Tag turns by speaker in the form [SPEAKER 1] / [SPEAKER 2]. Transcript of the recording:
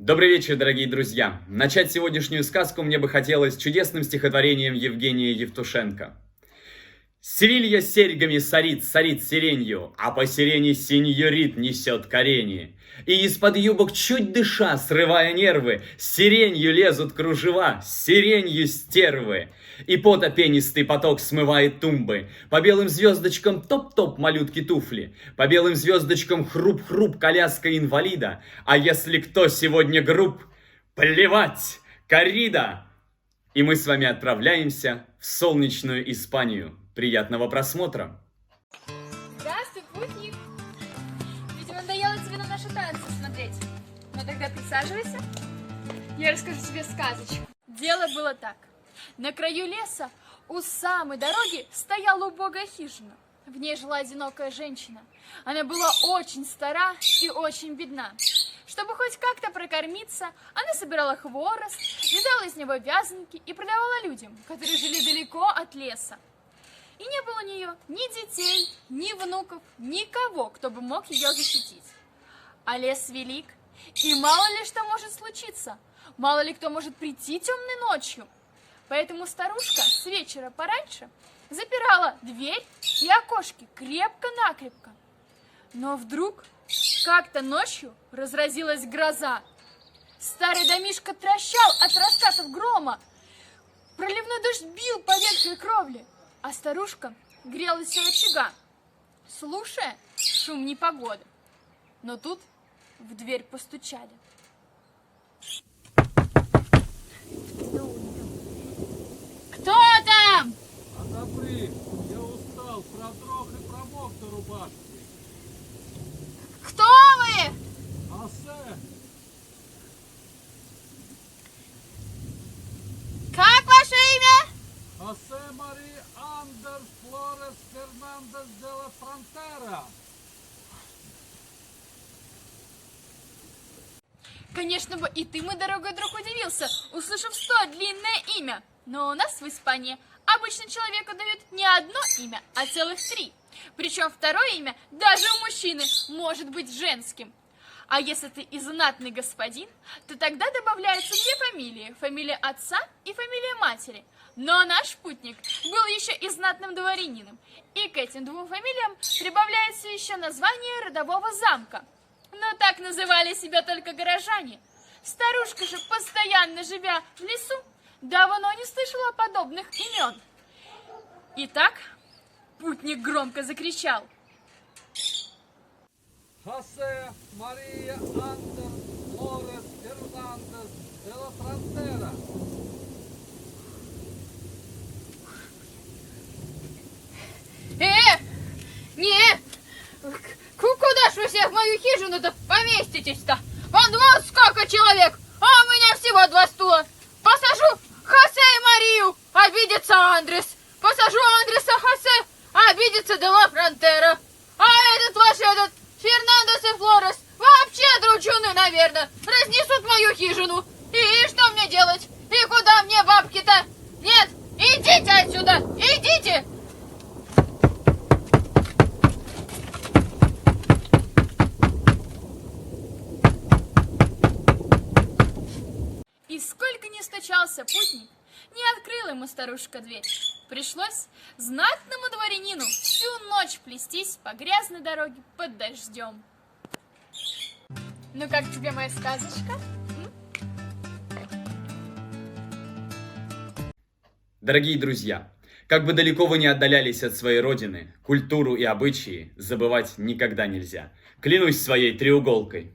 [SPEAKER 1] Добрый вечер, дорогие друзья! Начать сегодняшнюю сказку мне бы хотелось чудесным стихотворением Евгения Евтушенко. Севилья серьгами сорит, сорит сиренью, а по сирене синьорит несет корени. И из-под юбок, чуть дыша, срывая нервы, сиренью лезут кружева, сиренью стервы. И потопенистый поток смывает тумбы. По белым звездочкам топ-топ малютки туфли. По белым звездочкам хруп-хруп коляска инвалида. А если кто сегодня груб, плевать, коррида! И мы с вами отправляемся в солнечную Испанию. Приятного просмотра!
[SPEAKER 2] Здравствуй, путник! Видимо, надоело тебе на наши танцы смотреть. Ну тогда присаживайся. Я расскажу тебе сказочку. Дело было так. На краю леса у самой дороги стояла убогая хижина. В ней жила одинокая женщина. Она была очень стара и очень бедна. Чтобы хоть как-то прокормиться, она собирала хворост, вязала из него вязанки и продавала людям, которые жили далеко от леса. И не было у нее ни детей, ни внуков, никого, кто бы мог ее защитить. А лес велик, и мало ли что может случиться, мало ли кто может прийти темной ночью. Поэтому старушка с вечера пораньше запирала дверь и окошки крепко-накрепко. Но вдруг как-то ночью разразилась гроза. Старый домишко трещал от раскатов грома. Проливной дождь бил по ветхой кровле, а старушка грелась у очага, слушая шум непогоды. Но тут в дверь постучали. Кто там?
[SPEAKER 3] Отопри, я устал, продрог и промок до рубашки.
[SPEAKER 2] Кто вы?
[SPEAKER 3] Хосе,
[SPEAKER 2] Как ваше имя?
[SPEAKER 3] Хосе Мари Андерс Флорес Фернандес де ла Фронтера.
[SPEAKER 2] Конечно бы и ты, мой дорогой друг, удивился, услышав столь длинное имя. Но у нас в Испании обычно человеку дают не одно имя, а целых три. Причем второе имя даже у мужчины может быть женским. А если ты и знатный господин, то тогда добавляются две фамилии. Фамилия отца и фамилия матери. Но наш путник был еще и знатным дворянином. И к этим двум фамилиям прибавляется еще название родового замка. Но так называли себя только горожане. Старушка же, постоянно живя в лесу, давно не слышала подобных имен. Итак, путник громко закричал.
[SPEAKER 3] Хосе Мария Андерс Флорес Фернандес де ла Фронтера.
[SPEAKER 2] Не! Куда ж вы все в мою хижину-то поместитесь-то? Вон 20 сколько человек, а у меня всего 2 стула. Посажу Хосе и Марию, обидится Андрес. Посажу Андреса Хосе, обидится де ла Фронтера. А этот Фернандес и Флорес вообще дручуны, наверное, разнесут мою хижину. И что мне делать? И куда мне бабки-то? Нет, идите отсюда, идите! И сколько ни стучался путник, не открыла ему старушка дверь. Пришлось знатному дворянину всю ночь плестись по грязной дороге под дождем. Ну как тебе моя сказочка?
[SPEAKER 1] Дорогие друзья, как бы далеко вы ни отдалялись от своей родины, культуру и обычаи забывать никогда нельзя. Клянусь своей треуголкой.